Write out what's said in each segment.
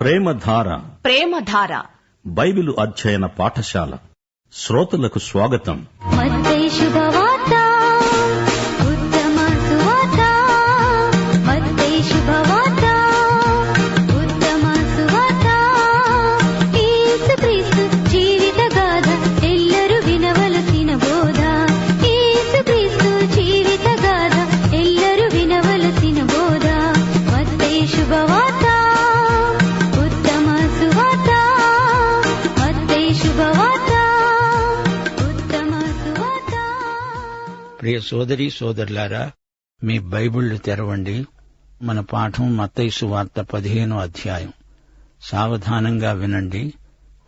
ప్రేమధార Bible అధ్యయన పాఠశాల శ్రోతలకు స్వాగతం. మత్తయి శుభవార్త, ఉత్తమ సువార్త. మత్తయి శుభవార్త, ఉత్తమ సువార్త. యేసుక్రీస్తు జీవిత గాథ, ఎల్లరూ వినవలసిన బోధ. యేసుక్రీస్తు జీవిత గాథ, ఎల్లరూ వినవలసిన బోధ. మత్తయి శుభవార్త, ఉత్తమ సువార్త. మత్తయి శుభవార్త, ఉత్తమ సువార్త. ప్రియ సోదరీ సోదరులారా, మీ బైబిళ్లు తెరవండి. మన పాఠం మత్తయి సువార్త 15వ అధ్యాయం. సావధానంగా వినండి,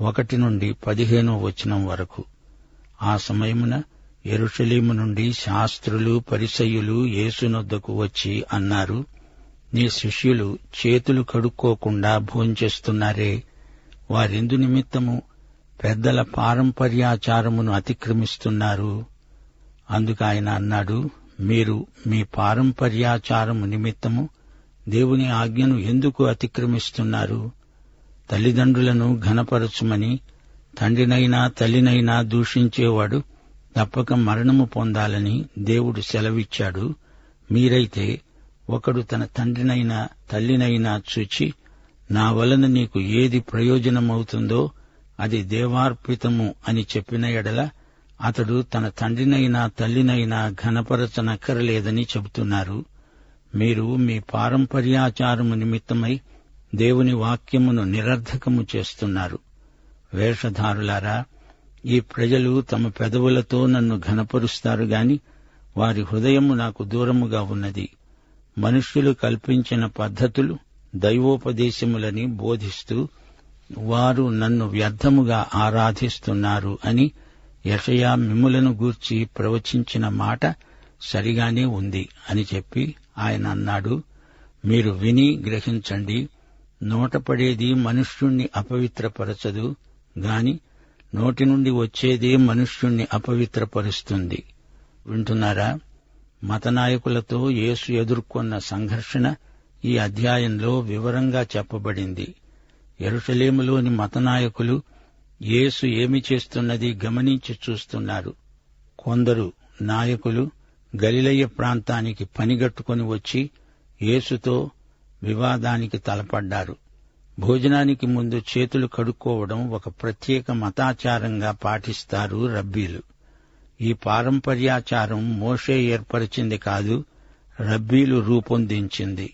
1 నుండి 15వ వచనం వరకు. ఆ సమయమున యెరూషలేము నుండి శాస్త్రులు పరిసయ్యులు యేసునొద్దకు వచ్చి అన్నారు, నీ శిష్యులు చేతులు కడుక్కోకుండా భోంచేస్తున్నారే, వారెందు నిమిత్తము పెద్దల పారంపర్యాచారమును అతిక్రమిస్తున్నారు? అందుకు ఆయన అన్నాడు, మీరు మీ పారంపర్యాచారము నిమిత్తము దేవుని ఆజ్ఞను ఎందుకు అతిక్రమిస్తున్నారు? తల్లిదండ్రులను ఘనపరచుమని తండ్రినైనా తల్లినైనా దూషించేవాడు తప్పక మరణము పొందాలని దేవుడు సెలవిచ్చాడు. మీరైతే ఒకడు తన తండ్రినైనా తల్లినైనా చూచి, నా వలన నీకు ఏది ప్రయోజనమవుతుందో అది దేవార్పితము అని చెప్పిన ఎడల అతడు తన తండ్రినైనా తల్లినైనా ఘనపరచనక్కరలేదని చెబుతున్నారు. మీరు మీ పారంపర్యాచారము నిమిత్తమై దేవుని వాక్యమును నిరర్ధకము చేస్తున్నారు. వేషధారులారా, ఈ ప్రజలు తమ పెదవులతో నన్ను ఘనపరుస్తారు గాని వారి హృదయము నాకు దూరముగా ఉన్నది. మనుష్యులు కల్పించిన పద్ధతులు దైవోపదేశములని బోధిస్తూ వారు నన్ను వ్యర్థముగా ఆరాధిస్తున్నారు అని యెషయా మిమ్ములను గూర్చి ప్రవచించిన మాట సరిగానే ఉంది అని చెప్పి ఆయన అన్నాడు, మీరు విని గ్రహించండి. నోటపడేది మనుష్యుణ్ణి అపవిత్రపరచదు గాని నోటి నుండి వచ్చేదే మనుష్యుణ్ణి అపవిత్రపరుస్తుంది. వింటున్నారా? మతనాయకులతో యేసు ఎదుర్కొన్న సంఘర్షణ ఈ అధ్యాయంలో వివరంగా చెప్పబడింది. యెరూషలేములోని మతనాయకులు యేసు ఏమి చేస్తున్నది గమనించి చూస్తున్నారు. కొందరు నాయకులు గలిలయ ప్రాంతానికి పనిగట్టుకుని వచ్చి యేసుతో వివాదానికి తలపడ్డారు. భోజనానికి ముందు చేతులు కడుక్కోవడం ఒక ప్రత్యేక మతాచారంగా పాటిస్తారు రబ్బీలు. ఈ పారంపర్యాచారం మోషే ఏర్పరిచింది కాదు, రబ్బీలు రూపొందించింది.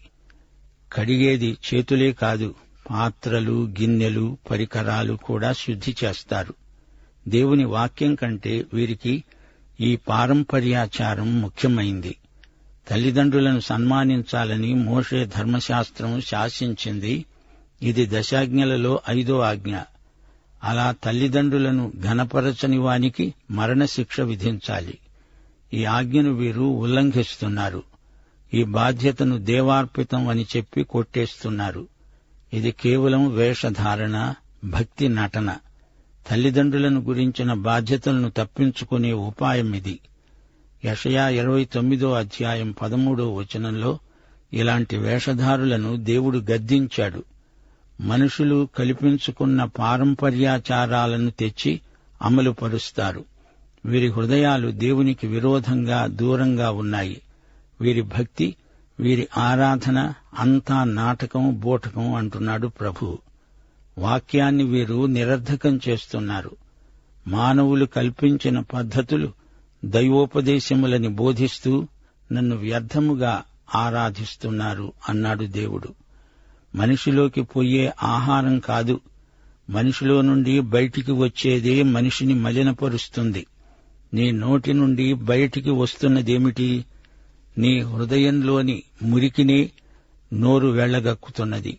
కడిగేది చేతులే కాదు, పాత్రలు, గిన్నెలు, పరికరాలు కూడా శుద్ధి చేస్తారు. దేవుని వాక్యం కంటే వీరికి ఈ పారంపర్యాచారం ముఖ్యమైంది. తల్లిదండ్రులను సన్మానించాలని మోషే ధర్మశాస్త్రం శాసించింది. ఇది 10 ఆజ్ఞలలో 5వ ఆజ్ఞ. అలా తల్లిదండ్రులను ఘనపరచని వానికి మరణశిక్ష విధించాలి. ఈ ఆజ్ఞను వీరు ఉల్లంఘిస్తున్నారు. ఈ బాధ్యతను దేవార్పితం అని చెప్పి కొట్టేస్తున్నారు. ఇది కేవలం వేషధారణ, భక్తి నటన. తల్లిదండ్రులను గురించిన బాధ్యతలను తప్పించుకునే ఉపాయమిది. యెషయా 29వ అధ్యాయం 13వ వచనంలో ఇలాంటి వేషధారులను దేవుడు గద్దించాడు. మనుషులు కల్పించుకున్న పారంపర్యాచారాలను తెచ్చి అమలుపరుస్తారు. వీరి హృదయాలు దేవునికి విరోధంగా దూరంగా ఉన్నాయి. వీరి భక్తి, వీరి ఆరాధన అంతా నాటకం, బూటకం అంటున్నాడు ప్రభువు. వాక్యాన్ని వీరు నిరర్ధకం చేస్తున్నారు. మానవులు కల్పించిన పద్ధతులు దైవోపదేశములని బోధిస్తూ నన్ను వ్యర్థముగా ఆరాధిస్తున్నారు అన్నాడు దేవుడు. మనిషిలోకి పోయే ఆహారం కాదు, మనిషిలో నుండి బయటికి వచ్చేదే మనిషిని మలినపరుస్తుంది. నీ నోటి నుండి బయటికి వస్తున్నదేమిటి? నీ హృదయంలోని మురికినే నోరు వెళ్లగక్కుతున్నది.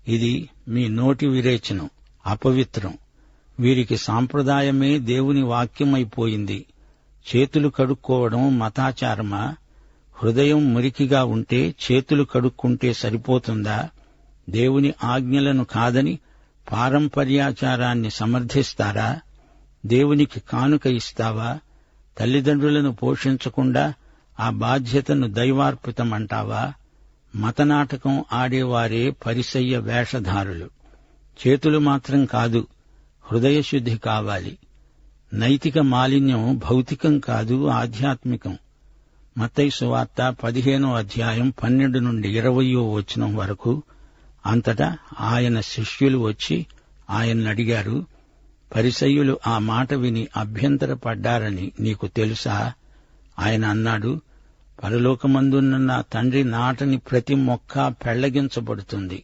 ఇది మీ నోటి విరేచనం, అపవిత్రం. వీరికి సాంప్రదాయమే దేవుని వాక్యమైపోయింది. చేతులు కడుక్కోవడం మతాచారమా? హృదయం మురికిగా ఉంటే చేతులు కడుక్కుంటే సరిపోతుందా? దేవుని ఆజ్ఞలను కాదని పారంపర్యాచారాన్ని సమర్థిస్తారా? దేవునికి కానుక ఇస్తావా? తల్లిదండ్రులను పోషించకుండా ఆ బాధ్యతను దైవార్పితమంటావా? మతనాటకం ఆడేవారే పరిసయ్య వేషధారులు. చేతులు మాత్రం కాదు, హృదయశుద్ధి కావాలి. నైతిక మాలిన్యం భౌతికం కాదు, ఆధ్యాత్మికం. మత్తయి సువార్త 15వ అధ్యాయం 12 నుండి 20వ వచనం వరకు. అంతటా ఆయన శిష్యులు వచ్చి ఆయన్నడిగారు, పరిసయ్యులు ఆ మాట విని అభ్యంతరపడ్డారని నీకు తెలుసా? ఆయన అన్నాడు, పరలోకమందున్న నా తండ్రి నాటని ప్రతి మొక్క పెళ్లగించబడుతుంది.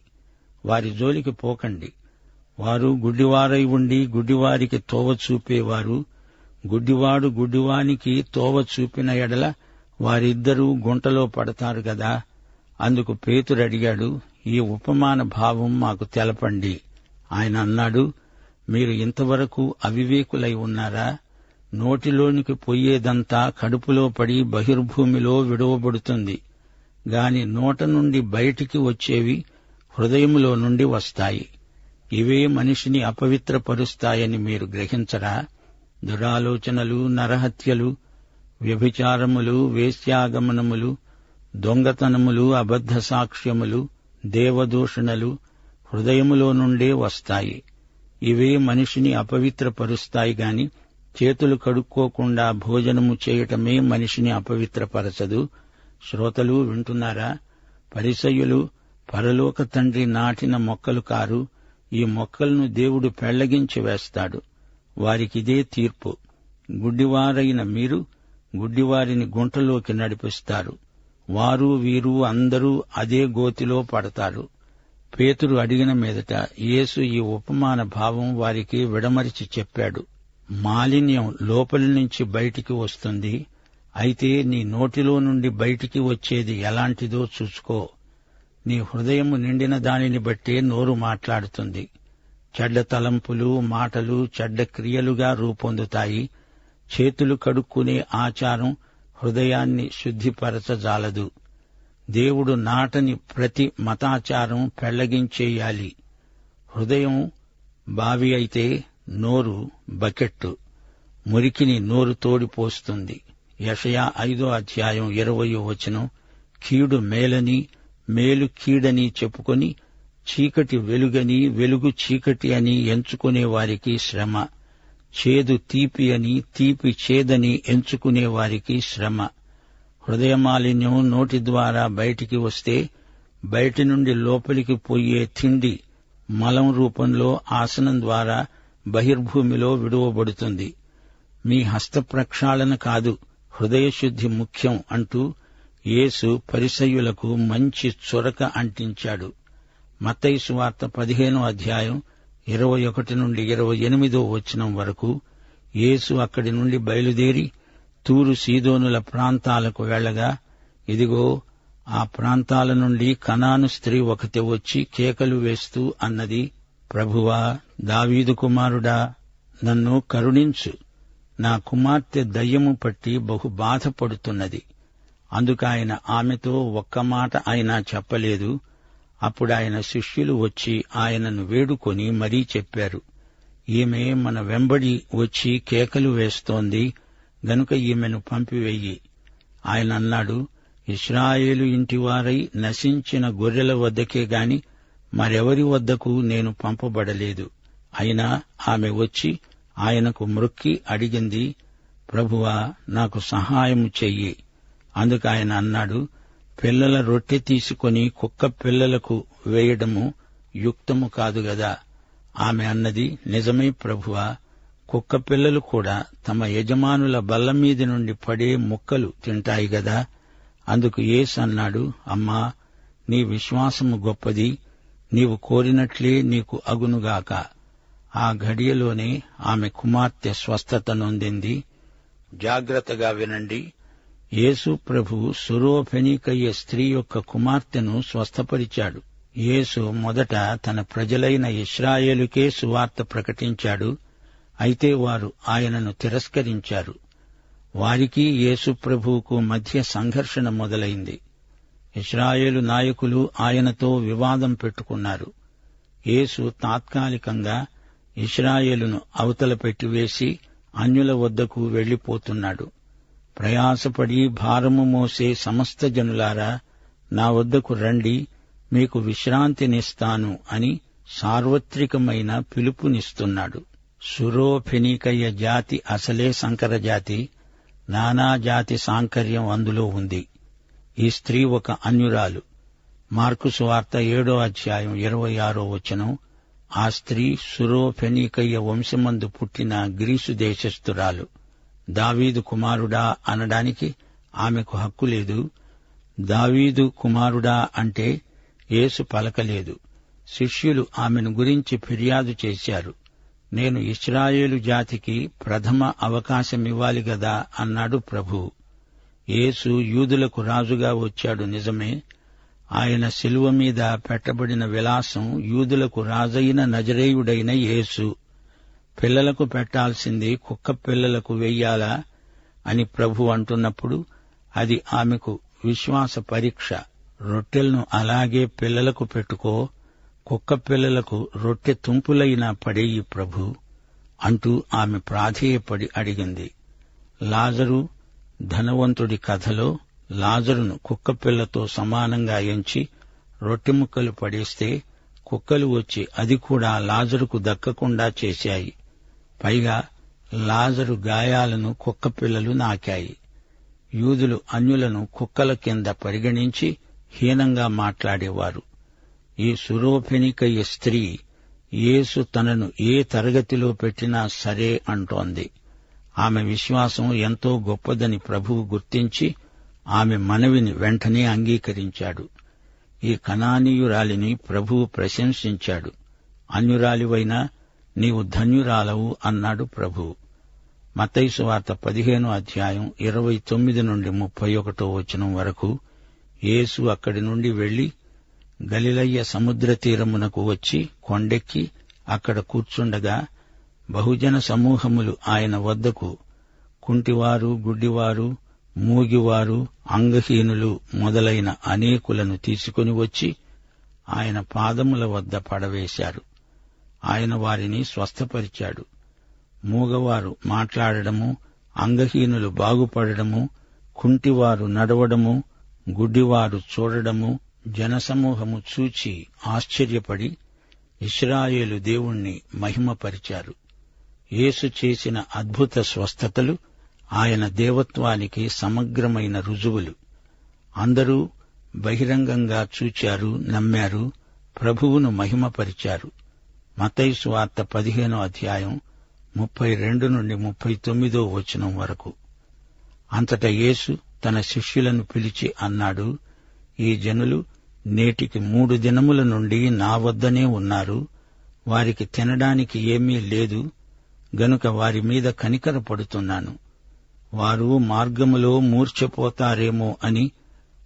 వారి జోలికి పోకండి. వారు గుడ్డివారై ఉండి గుడ్డివారికి తోవ చూపేవారు. గుడ్డివాడు గుడ్డివానికి తోవ చూపిన ఎడల వారిద్దరూ గుంటలో పడతారు గదా. అందుకు పేతురు అడిగాడు, ఈ ఉపమాన భావం మాకు తెలపండి. ఆయన అన్నాడు, మీరు ఇంతవరకు అవివేకులై ఉన్నారా? నోటిలోనికి పొయ్యేదంతా కడుపులో పడి బహిర్భూమిలో విడువబడుతుంది. గాని నోట నుండి బయటికి వచ్చేవి హృదయములో నుండి వస్తాయి. ఇవే మనిషిని అపవిత్రపరుస్తాయని మీరు గ్రహించరా? దురాలోచనలు, నరహత్యలు, వ్యభిచారములు, వేశ్యాగమనములు, దొంగతనములు, అబద్ధ సాక్ష్యములు, దేవదూషణలు హృదయములో నుండే వస్తాయి. ఇవే మనిషిని అపవిత్రపరుస్తాయి గాని చేతులు కడుక్కోకుండా భోజనము చేయటమే మనిషిని అపవిత్రపరచదు. శ్రోతలు వింటున్నారా? పరిసయ్యులు పరలోక తండ్రి నాటిన మొక్కలు కారు. ఈ మొక్కలను దేవుడు పెళ్లగించి వేస్తాడు. వారికిదే తీర్పు. గుడ్డివారైన మీరు గుడ్డివారిని గుంటలోకి నడిపిస్తారు. వారు వీరు అందరూ అదే గోతిలో పడతారు. పేతురు అడిగిన మీదట యేసు ఈ ఉపమాన భావం వారికి విడమరిచి చెప్పాడు. మాలిన్యం లోపలి నుంచి బయటికి వస్తుంది. అయితే నీ నోటిలో నుండి బయటికి వచ్చేది ఎలాంటిదో చూసుకో. నీ హృదయము నిండిన దానిని బట్టే నోరు మాట్లాడుతుంది. చెడ్డ తలంపులు, మాటలు చెడ్డ క్రియలుగా రూపొందుతాయి. చేతులు కడుక్కునే ఆచారం హృదయాన్ని శుద్ధిపరచజాలదు. దేవుడు నాటని ప్రతి మతాచారం పెళ్లగించేయాలి. హృదయం బావి అయితే నోరు బకెట్టు. మురికిని నోరు తోడిపోస్తుంది. యెషయా 5వ అధ్యాయం 20వ వచనం. కీడు మేలని, మేలు కీడని చెప్పుకొని చీకటి వెలుగని, వెలుగు చీకటి అని ఎంచుకునే వారికి శ్రమ. చేదు తీపి అని, తీపి చేదని ఎంచుకునే వారికి శ్రమ. హృదయమాలిన్యం నోటి ద్వారా బయటికి వస్తే బయటి నుండి లోపలికి పోయే తిండి మలం రూపంలో ఆసనం ద్వారా బహిర్భూమిలో విడువబడుతుంది. మీ హస్త ప్రక్షాళన కాదు, హృదయశుద్ధి ముఖ్యం అంటూ యేసు పరిసయ్యులకు మంచి చొరక అంటించాడు. మత్తయి సువార్త 15వ అధ్యాయం 21 నుండి 28వ వచనం వరకు. యేసు అక్కడి నుండి బయలుదేరి తూరు సీదోనుల ప్రాంతాలకు వెళ్లగా, ఇదిగో ఆ ప్రాంతాల నుండి కనాను స్త్రీ ఒకటి వచ్చి కేకలు వేస్తూ అన్నది, ప్రభువా, దావీదు కుమారుడా, నన్ను కరుణించు. నా కుమార్తె దయ్యము పట్టి బహు బాధపడుతున్నది. అందుకాయన ఆమెతో ఒక్క మాట అయినా చెప్పలేదు. అప్పుడాయన శిష్యులు వచ్చి ఆయనను వేడుకొని మరీ చెప్పారు, ఈమె మన వెంబడి వచ్చి కేకలు వేస్తోంది గనుక ఈమెను పంపివేయి. ఆయన అన్నాడు, ఇశ్రాయేలు ఇంటివారై నశించిన గొర్రెల వద్దకే గాని మరెవరి వద్దకు నేను పంపబడలేదు. అయినా ఆమె వచ్చి ఆయనకు మ్రొక్కి అడిగింది, ప్రభువా, నాకు సహాయము చెయ్యి. అందుకాయన అన్నాడు, పిల్లల రొట్టె తీసుకొని కుక్క పిల్లలకు వేయడము యుక్తము కాదు గదా. ఆమె అన్నది, నిజమే ప్రభువా, కుక్క పిల్లలు కూడా తమ యజమానుల బల్ల మీది నుండి పడే ముక్కలు తింటాయి గదా. అందుకు యేసు అన్నాడు, అమ్మా, నీ విశ్వాసము గొప్పది. నీవు కోరినట్లే నీకు అగునుగాక. ఆ ఘడియలోనే ఆమె కుమార్తె స్వస్థత నొందింది. జాగ్రత్తగా వినండి. యేసు ప్రభు సురోఫెనికయ్య స్త్రీ యొక్క కుమార్తెను స్వస్థపరిచాడు. యేసు మొదట తన ప్రజలైన ఇశ్రాయేలుకే సువార్త ప్రకటించాడు. అయితే వారు ఆయనను తిరస్కరించారు. వారికి యేసు ప్రభువుకు మధ్య సంఘర్షణ మొదలైంది. ఇశ్రాయేలు నాయకులు ఆయనతో వివాదం పెట్టుకున్నారు. యేసు తాత్కాలికంగా ఇశ్రాయేలును అవతల పెట్టివేసి అన్యుల వద్దకు వెళ్లిపోతున్నాడు. ప్రయాసపడి భారము మోసే సమస్త జనులారా, నా వద్దకు రండి, మీకు విశ్రాంతినిస్తాను అని సార్వత్రికమైన పిలుపునిస్తున్నాడు. సురోఫెనీకయ్య జాతి అసలే సంకర జాతి, నానాజాతి సాంకర్యం అందులో ఉంది. ఈ స్త్రీ ఒక అన్యురాలు. మార్కు సువార్త 7:26 ఆ స్త్రీ సురోఫెనీకయ్య వంశమందు పుట్టిన గ్రీసు దేశస్థురాలు. దావీదు కుమారుడా అనడానికి ఆమెకు హక్కు లేదు. దావీదు కుమారుడా అంటే యేసు పలకలేదు. శిష్యులు ఆమెను గురించి ఫిర్యాదు చేశారు. నేను ఇశ్రాయేలు జాతికి ప్రథమ అవకాశమివ్వాలి గదా అన్నాడు ప్రభువు. యేసు యూదులకు రాజుగా వచ్చాడు నిజమే. ఆయన శిలువ మీద పెట్టబడిన విలాసం యూదులకు రాజైన నజరేయుడైన యేసు. పిల్లలకు పెట్టాల్సింది కుక్క పిల్లలకు వెయ్యాలా అని ప్రభు అంటున్నప్పుడు అది ఆమెకు విశ్వాస పరీక్ష. రొట్టెలను అలాగే పిల్లలకు పెట్టుకో, కుక్క పిల్లలకు రొట్టె తుంపులైనా పడేయి ప్రభు అంటూ ఆమె ప్రాధేయపడి అడిగింది. లాజరు ధనవంతుడి కథలో లాజరును కుక్కపిల్లతో సమానంగా ఎంచి రొట్టె ముక్కలు పడేస్తే కుక్కలు వచ్చి అది కూడా లాజరుకు దక్కకుండా చేశాయి. పైగా లాజరు గాయాలను కుక్కపిల్లలు నాకాయి. యూదులు అన్యులను కుక్కల కింద పరిగణించి హీనంగా మాట్లాడేవారు. ఈ సురోఫెనికయ్య స్త్రీ యేసు తనను ఏ తరగతిలో పెట్టినా సరే అంటోంది. ఆమె విశ్వాసం ఎంతో గొప్పదని ప్రభువు గుర్తించి ఆమె మనవిని వెంటనే అంగీకరించాడు. ఈ కనానీయురాలిని ప్రభువు ప్రశంసించాడు. అన్యురాలివైనా నీవు ధన్యురాలవు అన్నాడు ప్రభువు. మత్తయి సువార్త 15:29-31 వరకు యేసు అక్కడి నుండి వెళ్లి గలిలయ సముద్ర తీరమునకు వచ్చి కొండెక్కి అక్కడ కూర్చుండగా బహుజన సమూహములు ఆయన వద్దకు కుంటివారు, గుడ్డివారు, మూగివారు, అంగహీనులు మొదలైన అనేకులను తీసుకుని వచ్చి ఆయన పాదముల వద్ద పడవేశారు. ఆయన వారిని స్వస్థపరిచాడు. మూగవారు మాట్లాడడము, అంగహీనులు బాగుపడడము, కుంటివారు నడవడము, గుడ్డివారు చూడడము జనసమూహము చూచి ఆశ్చర్యపడి ఇశ్రాయేలు దేవుణ్ణి మహిమపరిచారు. యేసు చేసిన అద్భుత స్వస్థతలు ఆయన దేవత్వానికి సమగ్రమైన రుజువులు. అందరూ బహిరంగంగా చూచారు, నమ్మారు, ప్రభువును మహిమపరిచారు. మత్తయి సువార్త 15:32-39 వరకు. అంతట యేసు తన శిష్యులను పిలిచి అన్నాడు, ఈ జనులు నేటికి 3 దినముల నుండి నా వద్దనే ఉన్నారు. వారికి తినడానికి ఏమీ లేదు గనుక వారి మీద కనికరపడుతున్నాను. వారు మార్గములో మూర్ఛపోతారేమో అని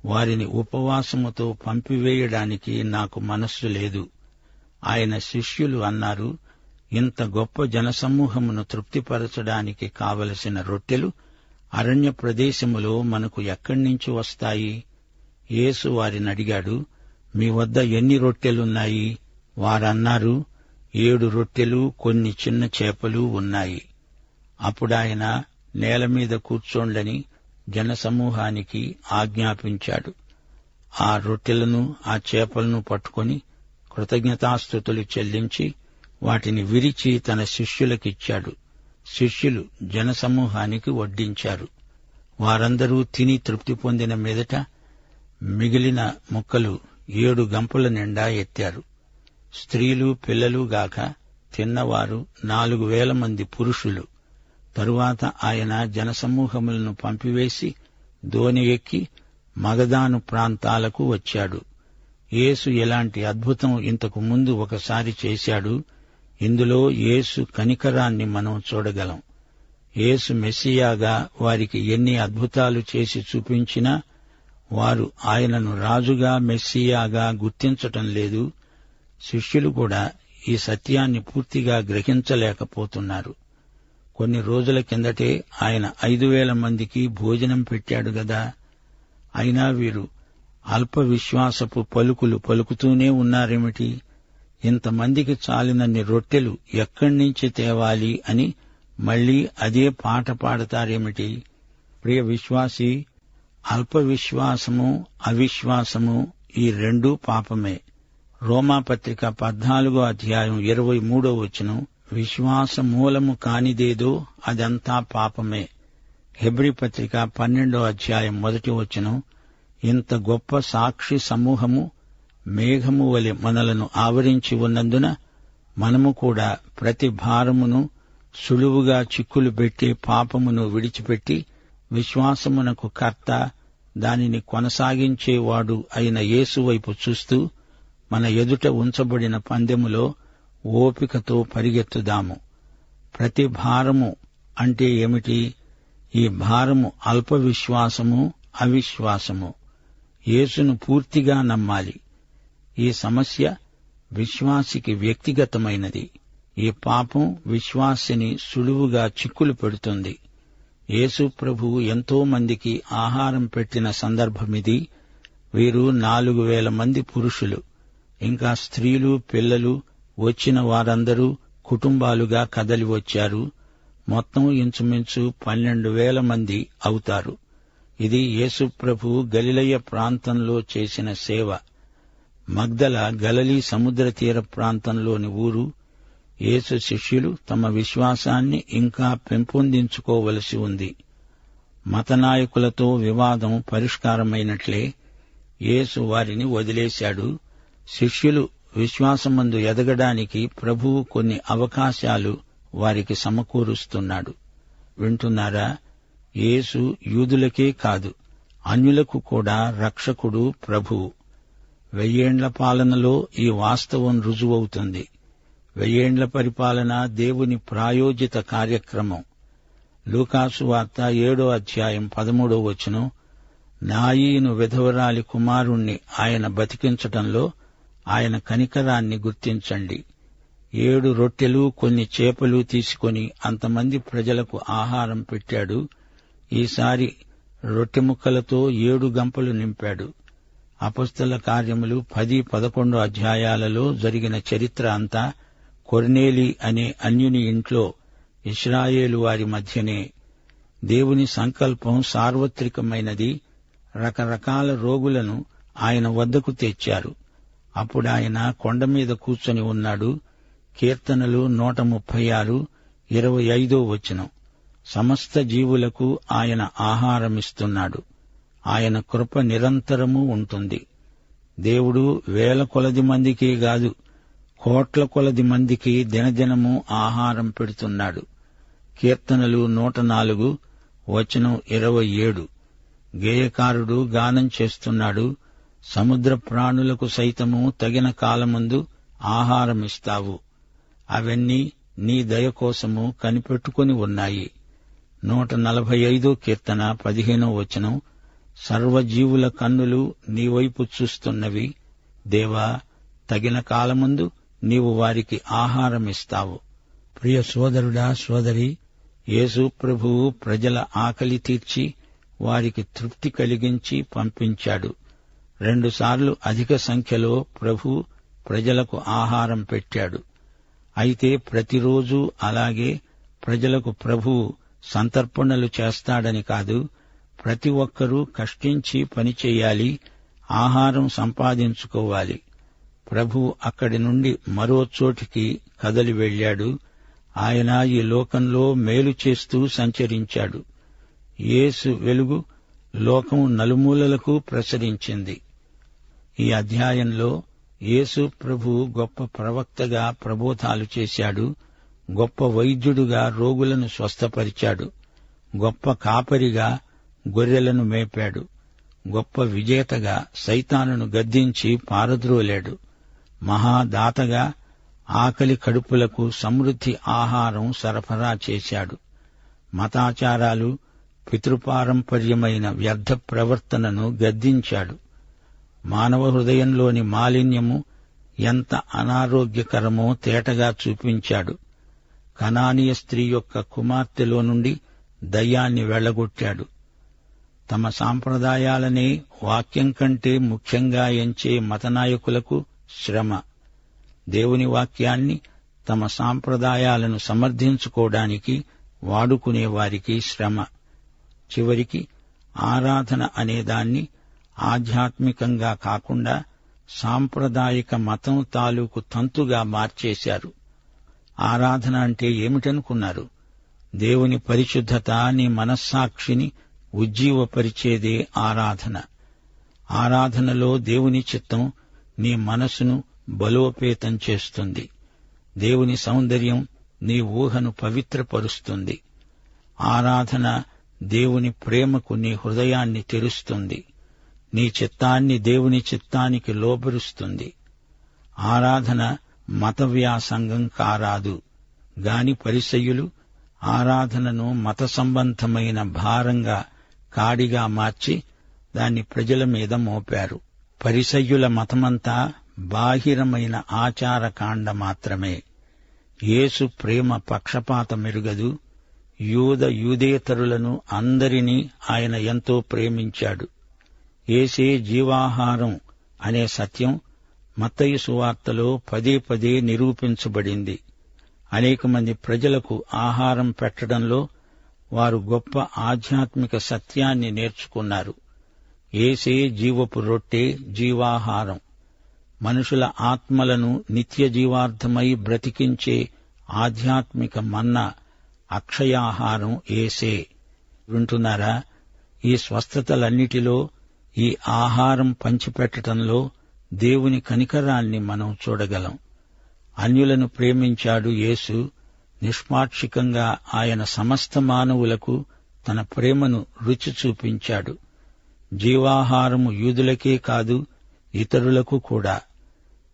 వారిని ఉపవాసముతో పంపివేయడానికి నాకు మనస్సు లేదు. ఆయన శిష్యులు అన్నారు, ఇంత గొప్ప జనసమూహమును తృప్తిపరచడానికి కావలసిన రొట్టెలు అరణ్య ప్రదేశములో మనకు ఎక్కడ్నించి వస్తాయి? యేసు వారినడిగాడు, మీ వద్ద ఎన్ని రొట్టెలున్నాయి? వారన్నారు, 7 రొట్టెలు కొన్ని చిన్న చేపలు ఉన్నాయి. అప్పుడాయన నేల మీద కూర్చోండని జనసమూహానికి ఆజ్ఞాపించాడు. ఆ రొట్టెలను ఆ చేపలను పట్టుకొని కృతజ్ఞతాస్తుతులు చెల్లించి వాటిని విరిచి తన శిష్యులకిచ్చాడు. శిష్యులు జనసమూహానికి వడ్డించారు. వారందరూ తిని తృప్తి పొందిన మీదట మిగిలిన ముక్కలు 7 గంపల నిండా ఎత్తారు. స్త్రీలు పిల్లలు గాక తిన్నవారు 4,000 మంది పురుషులు. తరువాత ఆయన జనసమూహములను పంపివేసి దోణి ఎక్కి మగదాను ప్రాంతాలకు వచ్చాడు. యేసు ఎలాంటి అద్భుతం ఇంతకు ముందు ఒకసారి చేశాడు. ఇందులో యేసు కనికరాన్ని మనం చూడగలం. యేసు మెస్సియాగా వారికి ఎన్ని అద్భుతాలు చేసి చూపించినా వారు ఆయనను రాజుగా మెస్సియాగా గుర్తించటం లేదు. శిష్యులు కూడా ఈ సత్యాన్ని పూర్తిగా గ్రహించలేకపోతున్నారు. కొన్ని రోజుల కిందటే ఆయన 5,000 మందికి భోజనం పెట్టాడు గదా. అయినా వీరు అల్ప విశ్వాసపు పలుకులు పలుకుతూనే ఉన్నారేమిటి? ఇంతమందికి చాలినన్ని రొట్టెలు ఎక్కడ్నించి తేవాలి అని మళ్లీ అదే పాట పాడతారేమిటి? ప్రియ విశ్వాసీ, అల్ప విశ్వాసము, అవిశ్వాసము ఈ రెండూ పాపమే. రోమాపత్రిక 14:23 విశ్వాస మూలము కానిదేదో అదంతా పాపమే. హెబ్రీ పత్రిక 12:1 ఇంత గొప్ప సాక్షి సమూహము మేఘము వలె మనలను ఆవరించి ఉన్నందున మనము కూడా ప్రతి భారమును సులువుగా చిక్కులు పెట్టే పాపమును విడిచిపెట్టి విశ్వాసమునకు కర్త, దానిని కొనసాగించేవాడు అయిన యేసు వైపు చూస్తూ మన ఎదుట ఉంచబడిన పందెములో ఓపికతో పరిగెత్తుదాము. ప్రతి భారము అంటే ఏమిటి? ఈ భారము అల్ప విశ్వాసము, అవిశ్వాసము. యేసును పూర్తిగా నమ్మాలి. ఈ సమస్య విశ్వాసికి వ్యక్తిగతమైనది. ఈ పాపం విశ్వాసిని సులువుగా చిక్కులు పెడుతుంది. యేసు ప్రభువు ఎంతో మందికి ఆహారం పెట్టిన సందర్భమిది. వీరు 4,000 మంది పురుషులు, ఇంకా స్త్రీలు, పిల్లలు, వచ్చిన వారందరూ కుటుంబాలుగా కదలి వచ్చారు. మొత్తం ఇంచుమించు 12,000 మంది అవుతారు. ఇది యేసు ప్రభువు గలిలయ ప్రాంతంలో చేసిన సేవ. మగ్దల గలిలీ సముద్ర తీర ప్రాంతంలోని ఊరు. యేసు శిష్యులు తమ విశ్వాసాన్ని ఇంకా పెంపొందించుకోవలసి ఉంది. మతనాయకులతో వివాదం పరిష్కారమైనట్లే యేసు వారిని వదిలేశాడు. శిష్యులు విశ్వాసమందు ఎదగడానికి ప్రభువు కొన్ని అవకాశాలు వారికి సమకూరుస్తున్నాడు. వింటున్నారా? యేసు యూదులకే కాదు, అన్యులకు కూడా రక్షకుడు, ప్రభువు. 1000 ఏండ్ల పాలనలో ఈ వాస్తవం రుజువవుతుంది. 1000 ఏండ్ల పరిపాలన దేవుని ప్రాయోజిత కార్యక్రమం. లూకాసు వార్త 7:13 నాయీను విధవరాలి కుమారుణ్ణి ఆయన బతికించటంలో ఆయన కనికరాన్ని గుర్తించండి. 7 రొట్టెలు కొన్ని చేపలు తీసుకొని అంతమంది ప్రజలకు ఆహారం పెట్టాడు. ఈసారి రొట్టె ముక్కలతో 7 గంపలు నింపాడు. అపొస్తల కార్యములు 10-11 అధ్యాయాలలో జరిగిన చరిత్ర అంతా కొర్నేలి అనే అన్యుని ఇంట్లో ఇశ్రాయేలు వారి మధ్యనే. దేవుని సంకల్పం సార్వత్రికమైనది. రకరకాల రోగులను ఆయన వద్దకు తెచ్చారు. అప్పుడాయన కొండమీద కూర్చొని ఉన్నాడు. కీర్తనలు 136:25 సమస్త జీవులకు ఆయన ఆహారమిస్తున్నాడు. ఆయన కృప నిరంతరము ఉంటుంది. దేవుడు 1000 కొలది మందికి కాదు, కోట్ల కొలది మందికి దినదినము ఆహారం పెడుతున్నాడు. కీర్తనలు 104:27 గేయకారుడు గానం చేస్తున్నాడు. సముద్ర ప్రాణులకు సైతము తగిన కాలమందు ఆహారమిస్తావు. అవన్నీ నీ దయ కోసము కనిపెట్టుకుని ఉన్నాయి. 145 కీర్తన 15 సర్వజీవుల కన్నులు నీవైపు చూస్తున్నవి. దేవా, తగిన కాలమందు నీవు వారికి ఆహారమిస్తావు. ప్రియ సోదరుడా, సోదరి, యేసు ప్రభువు ప్రజల ఆకలి తీర్చి వారికి తృప్తి కలిగించి పంపించాడు. 2 సార్లు అధిక సంఖ్యలో ప్రభు ప్రజలకు ఆహారం పెట్టాడు. అయితే ప్రతిరోజు అలాగే ప్రజలకు ప్రభువు సంతర్పణలు చేస్తాడని కాదు. ప్రతి ఒక్కరూ కష్టించి పనిచేయాలి, ఆహారం సంపాదించుకోవాలి. ప్రభువు అక్కడి నుండి మరో చోటికి కదలి వెళ్లాడు. ఆయన ఈ లోకంలో మేలు చేస్తూ సంచరించాడు. యేసు వెలుగు లోకం నలుమూలలకు ప్రసరించింది. ఈ అధ్యాయంలో యేసు ప్రభువు గొప్ప ప్రవక్తగా ప్రబోధాలు చేశాడు. గొప్ప వైద్యుడుగా రోగులను స్వస్థపరిచాడు. గొప్ప కాపరిగా గొర్రెలను మేపాడు. గొప్ప విజేతగా సైతానును గద్దించి పారద్రోలాడు. మహాదాతగా ఆకలి కడుపులకు సమృద్ధి ఆహారం సరఫరా చేశాడు. మతాచారాలు, పితృపారంపర్యమైన వ్యర్థ ప్రవర్తనను గద్దించాడు. మానవ హృదయంలోని మాలిన్యము ఎంత అనారోగ్యకరమో తేటగా చూపించాడు. కనానీయ స్త్రీ యొక్క కుమార్తెలో నుండి దయ్యాన్ని వెళ్లగొట్టాడు. తమ సాంప్రదాయాలనే వాక్యం కంటే ముఖ్యంగా ఎంచే మతనాయకులకు శ్రమ. దేవుని వాక్యాన్ని తమ సాంప్రదాయాలను సమర్థించుకోవడానికి వాడుకునేవారికి శ్రమ. చివరికి ఆరాధన అనేదాన్ని ఆధ్యాత్మికంగా కాకుండా సాంప్రదాయిక మతం తాలూకు తంతుగా మార్చేశారు. ఆరాధన అంటే ఏమిటనుకున్నారు? దేవుని పరిశుద్ధత నీ మనస్సాక్షిని ఉజ్జీవపరిచేదే ఆరాధన. ఆరాధనలో దేవుని చిత్తం నీ మనసును బలోపేతం చేస్తుంది. దేవుని సౌందర్యం నీ ఊహను పవిత్రపరుస్తుంది. ఆరాధన దేవుని ప్రేమకు నీ హృదయాన్ని తెరుస్తుంది. నీ చిత్తాన్ని దేవుని చిత్తానికి లోబరుస్తుంది. ఆరాధన మత వ్యాసంగం కారాదు గాని పరిసయ్యులు ఆరాధనను మత సంబంధమైన భారంగా కాడిగా మార్చి దాన్ని ప్రజల మీద మోపారు. పరిసయ్యుల మతమంతా బాహిరమైన ఆచారకాండ మాత్రమే. యేసు ప్రేమ పక్షపాతమెరుగదు. యూదేతరులను అందరినీ ఆయన ఎంతో ప్రేమించాడు. యేసే జీవాహారం అనే సత్యం మత్తయి సువార్తలో పదే పదే నిరూపించబడింది. అనేక మంది ప్రజలకు ఆహారం పెట్టడంలో వారు గొప్ప ఆధ్యాత్మిక సత్యాన్ని నేర్చుకున్నారు. యేసే జీవపు రొట్టె, జీవాహారం. మనుషుల ఆత్మలను నిత్య జీవార్థమై బ్రతికించే ఆధ్యాత్మిక మన్నా, అక్షయాహారం యేసే. వింటున్నారా? ఈ స్వస్థతలన్నిటిలో, ఈ ఆహారం పంచిపెట్టడంలో దేవుని కనికరాన్ని మనం చూడగలం. అన్యులను ప్రేమించాడు యేసు. నిష్పాక్షికంగా ఆయన సమస్త మానవులకు తన ప్రేమను రుచి చూపించాడు. జీవాహారము యూదులకే కాదు, ఇతరులకు కూడా.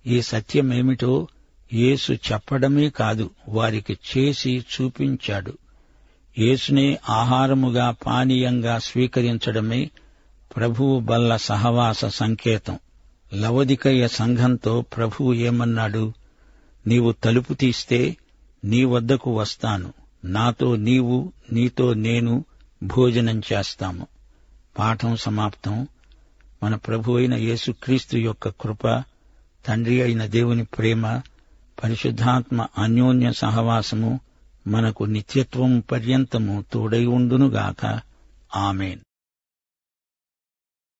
ఈ సత్యమేమిటో యేసు చెప్పడమే కాదు, వారికి చేసి చూపించాడు. యేసునే ఆహారముగా పానీయంగా స్వీకరించడమే ప్రభువు బల్ల సహవాస సంకేతం. లవొదికయ సంఘంతో ప్రభువు ఏమన్నాడు? నీవు తలుపు తీస్తే నీ వద్దకు వస్తాను, నాతో నీవు, నీతో నేను భోజనం చేస్తాము. పాఠం సమాప్తం. మన ప్రభువైన యేసుక్రీస్తు యొక్క కృప, తండ్రి అయిన దేవుని ప్రేమ, పరిశుద్ధాత్మ అన్యోన్య సహవాసము మనకు నిత్యత్వం పర్యంతము తోడై ఉండునుగాక. ఆమేన్.